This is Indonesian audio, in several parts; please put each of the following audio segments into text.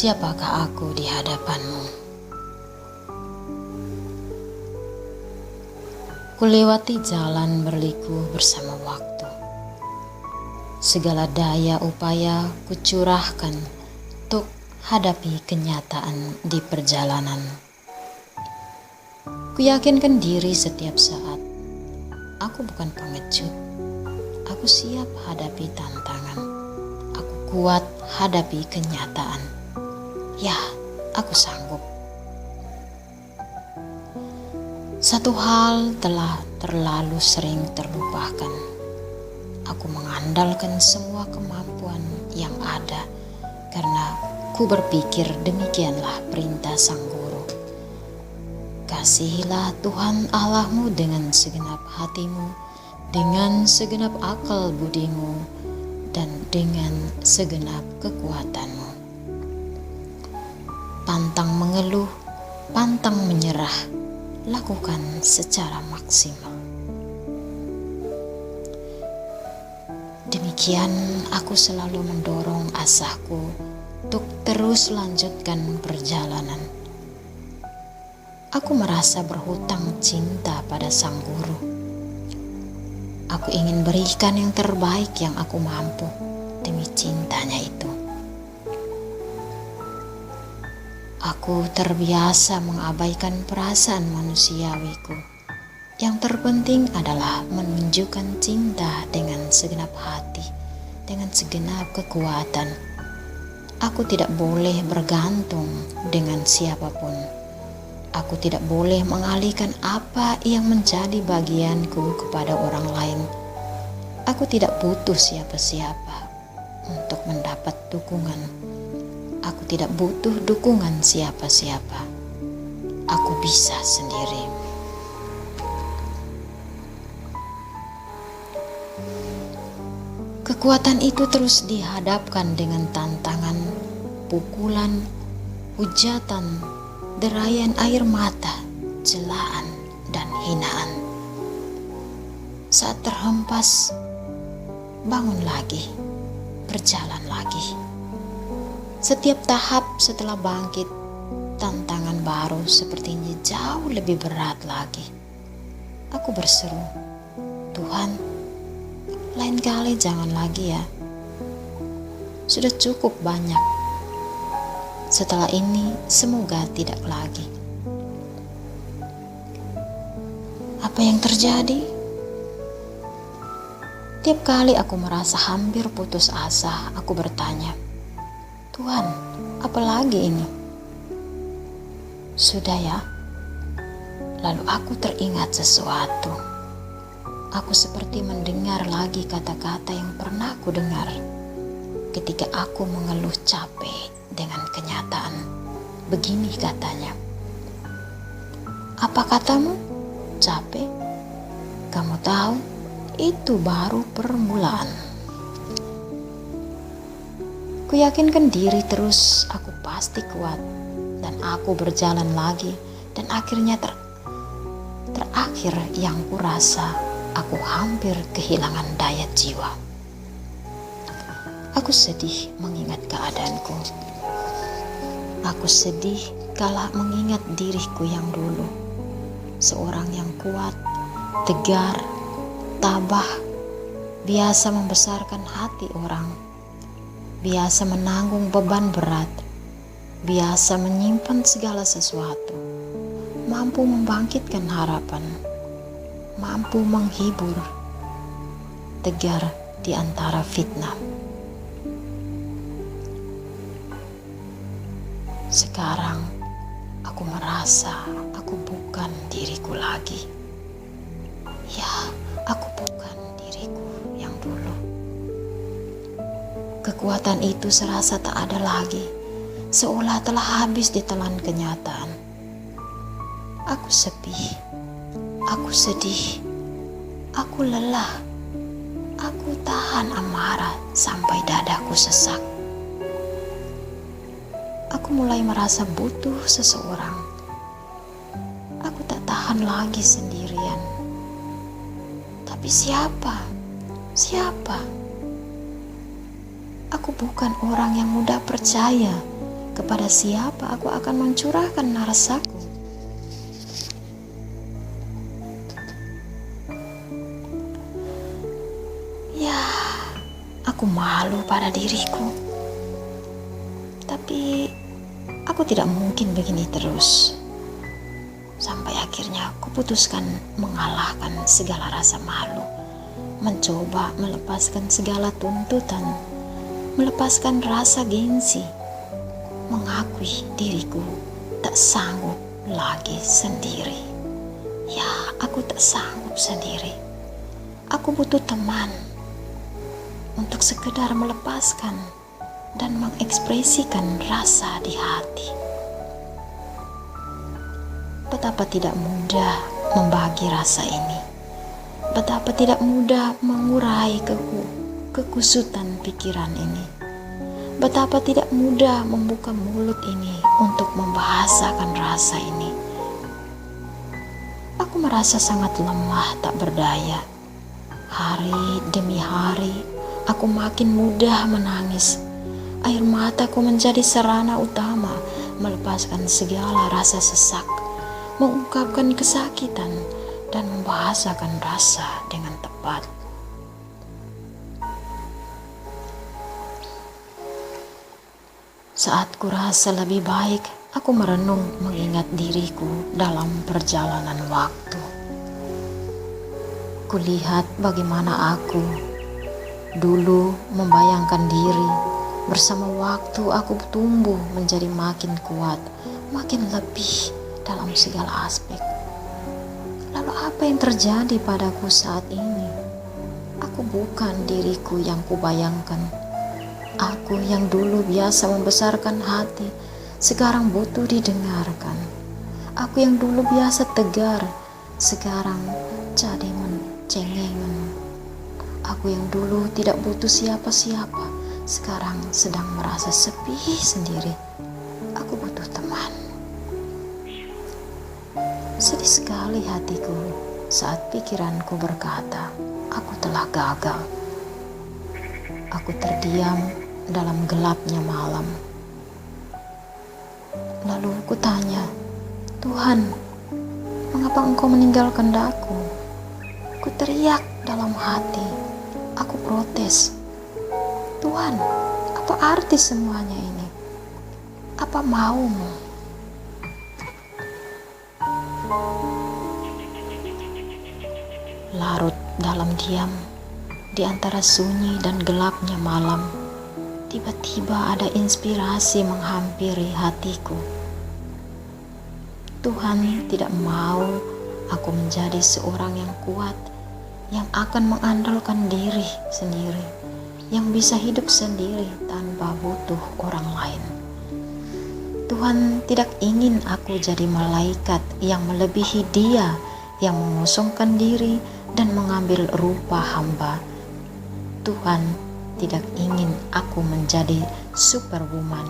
Siapakah aku di hadapanmu? Kulewati jalan berliku bersama waktu. Segala daya upaya kucurahkan untuk hadapi kenyataan di perjalanan. Kuyakinkan diri setiap saat, aku bukan pengecut. Aku siap hadapi tantangan. Aku kuat hadapi kenyataan. Ya, aku sanggup. Satu hal telah terlalu sering terlupakan. Aku mengandalkan semua kemampuan yang ada karena ku berpikir demikianlah perintah Sang Guru. Kasihilah Tuhan Allahmu dengan segenap hatimu, dengan segenap akal budimu, dan dengan segenap kekuatanmu. Pantang mengeluh, pantang menyerah, lakukan secara maksimal. Demikian aku selalu mendorong asaku untuk terus lanjutkan perjalanan. Aku merasa berhutang cinta pada Sang Guru. Aku ingin berikan yang terbaik yang aku mampu demi cintanya itu. Aku terbiasa mengabaikan perasaan manusiawiku. Yang terpenting adalah menunjukkan cinta dengan segenap hati, dengan segenap kekuatan. Aku tidak boleh bergantung dengan siapapun. Aku tidak boleh mengalihkan apa yang menjadi bagianku kepada orang lain. Aku tidak butuh siapa-siapa untuk mendapat dukungan. Aku tidak butuh dukungan siapa-siapa. Aku bisa sendiri. Kekuatan itu terus dihadapkan dengan tantangan, pukulan, hujatan, derayan air mata, celaan, dan hinaan. Saat terhempas, bangun lagi, berjalan lagi. Setiap tahap setelah bangkit, tantangan baru sepertinya jauh lebih berat lagi. Aku berseru, Tuhan, lain kali jangan lagi ya. Sudah cukup banyak. Setelah ini semoga tidak lagi. Apa yang terjadi? Tiap kali aku merasa hampir putus asa, aku bertanya, Tuhan, apa lagi ini? Sudah ya. Lalu aku teringat sesuatu. Aku seperti mendengar lagi kata-kata yang pernah aku dengar ketika aku mengeluh capek dengan kenyataan. Begini katanya, apa katamu? Capek? Kamu tahu, itu baru permulaan. Kuyakinkan diri terus, aku pasti kuat. Dan aku berjalan lagi. Dan akhirnya terakhir yang kurasa, aku hampir kehilangan daya jiwa. Aku sedih mengingat keadaanku. Aku sedih kala mengingat diriku yang dulu. Seorang yang kuat, tegar, tabah, biasa membesarkan hati orang, biasa menanggung beban berat, biasa menyimpan segala sesuatu, mampu membangkitkan harapan, mampu menghibur, tegar di antara fitnah. Sekarang aku merasa aku bukan diriku lagi. Ya, aku bukan diriku yang dulu. Kekuatan itu serasa tak ada lagi, seolah telah habis ditelan kenyataan. Aku sepi, aku sedih, aku lelah, aku tahan amarah sampai dadaku sesak. Aku mulai merasa butuh seseorang. Aku tak tahan lagi sendirian. Tapi siapa? Siapa? Aku bukan orang yang mudah percaya Kepada siapa aku akan mencurahkan rasaku? Ya, aku malu pada diriku. Tapi aku tidak mungkin begini terus. Sampai akhirnya aku putuskan mengalahkan segala rasa malu, mencoba melepaskan segala tuntutan, melepaskan rasa gengsi, mengakui diriku tak sanggup lagi sendiri. Ya, aku tak sanggup sendiri. Aku butuh teman untuk sekedar melepaskan dan mengekspresikan rasa di hati. Betapa tidak mudah membagi rasa ini. Betapa tidak mudah mengurai kekusutan pikiran ini. Betapa tidak mudah membuka mulut ini untuk membahasakan rasa ini. Aku merasa sangat lemah, tak berdaya. Hari demi hari, aku makin mudah menangis. Air mataku menjadi sarana utama melepaskan segala rasa sesak, mengungkapkan kesakitan, dan membahasakan rasa dengan tepat. Saat kurasa lebih baik, aku merenung mengingat diriku dalam perjalanan waktu. Kulihat bagaimana aku dulu membayangkan diri. Bersama waktu aku tumbuh menjadi makin kuat, makin lebih dalam segala aspek. Lalu apa yang terjadi padaku saat ini? Aku bukan diriku yang kubayangkan. Aku yang dulu biasa membesarkan hati, sekarang butuh didengarkan. Aku yang dulu biasa tegar, sekarang jadi mencengengan. Aku yang dulu tidak butuh siapa-siapa, sekarang sedang merasa sepi sendiri. Aku butuh teman. Sedih sekali hatiku saat pikiranku berkata, aku telah gagal. Aku terdiam dalam gelapnya malam. Lalu ku tanya, Tuhan, mengapa Engkau meninggalkan daku? Ku teriak dalam hati. Aku protes. Tuhan, apa arti semuanya ini? Apa maumu? Larut dalam diam, di antara sunyi dan gelapnya malam, tiba-tiba ada inspirasi menghampiri hatiku. Tuhan tidak mau aku menjadi seorang yang kuat, yang akan mengandalkan diri sendiri, yang bisa hidup sendiri tanpa butuh orang lain. Tuhan tidak ingin aku jadi malaikat yang melebihi Dia, yang mengosongkan diri dan mengambil rupa hamba. Tuhan tidak ingin aku menjadi superwoman,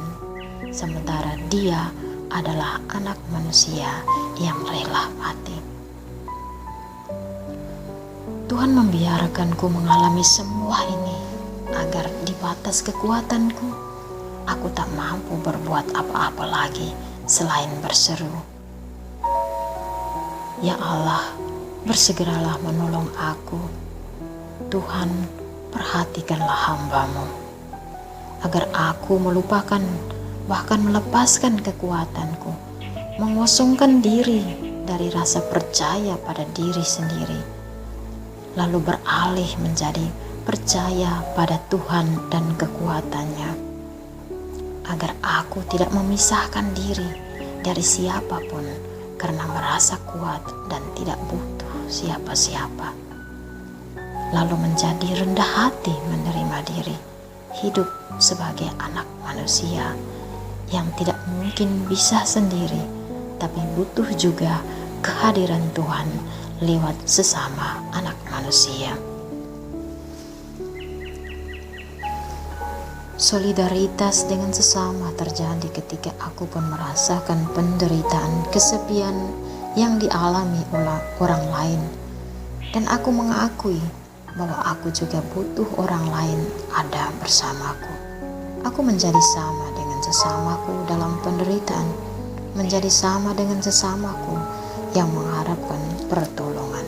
sementara Dia adalah anak manusia yang rela mati. Tuhan membiarkanku mengalami semua ini agar di batas kekuatanku, aku tak mampu berbuat apa-apa lagi selain berseru, Ya Allah, bersegeralah menolong aku. Tuhan, perhatikanlah hamba-Mu, agar aku melupakan, bahkan melepaskan kekuatanku, mengosongkan diri dari rasa percaya pada diri sendiri, lalu beralih menjadi percaya pada Tuhan dan kekuatannya, agar aku tidak memisahkan diri dari siapapun karena merasa kuat dan tidak butuh siapa-siapa, lalu menjadi rendah hati menerima diri, hidup sebagai anak manusia yang tidak mungkin bisa sendiri, tapi butuh juga kehadiran Tuhan lewat sesama anak manusia. Solidaritas dengan sesama terjadi ketika aku pun merasakan penderitaan kesepian yang dialami oleh orang lain, dan aku mengakui bahwa aku juga butuh orang lain ada bersamaku. Aku menjadi sama dengan sesamaku dalam penderitaan, menjadi sama dengan sesamaku yang mengharapkan pertolongan.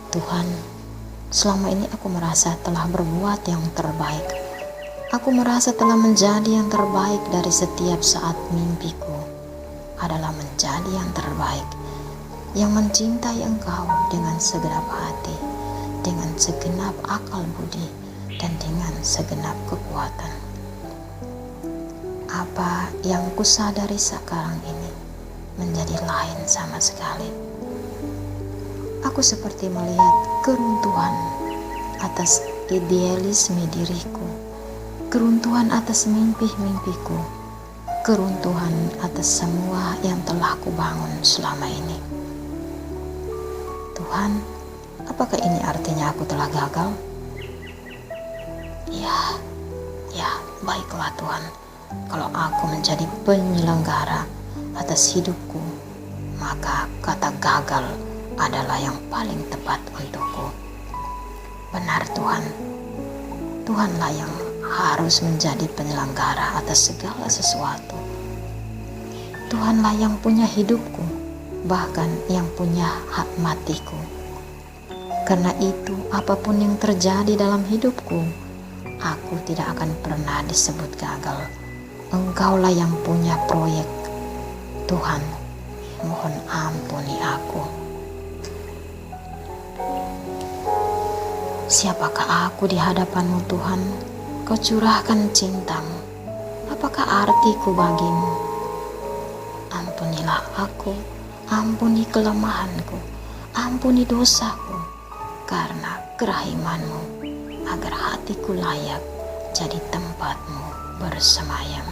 Tuhan, selama ini aku merasa telah berbuat yang terbaik. Aku merasa telah menjadi yang terbaik dari setiap saat. Mimpiku adalah menjadi yang terbaik, yang mencintai Engkau dengan segenap hati, dengan segenap akal budi, dan dengan segenap kekuatan. Apa yang kusadari sekarang ini menjadi lain sama sekali. Aku seperti melihat keruntuhan atas idealisme diriku, keruntuhan atas mimpi-mimpiku, keruntuhan atas semua yang telah kubangun selama ini. Tuhan, apakah ini artinya aku telah gagal? Ya, baiklah Tuhan. Kalau aku menjadi penyelenggara atas hidupku, maka kata gagal adalah yang paling tepat untukku. Benar Tuhan, Tuhanlah yang harus menjadi penyelenggara atas segala sesuatu. Tuhanlah yang punya hidupku, bahkan yang punya hak matiku. Karena itu, apapun yang terjadi dalam hidupku, aku tidak akan pernah disebut gagal. Engkaulah yang punya proyek. Tuhan, mohon ampuni aku. Siapakah aku di hadapan-Mu Tuhan? Kau curahkan cinta-Mu. Apakah artiku bagimu? Ampunilah aku, ampuni kelemahanku, ampuni dosaku, karena kerahiman-Mu, agar hatiku layak jadi tempat-Mu bersemayam.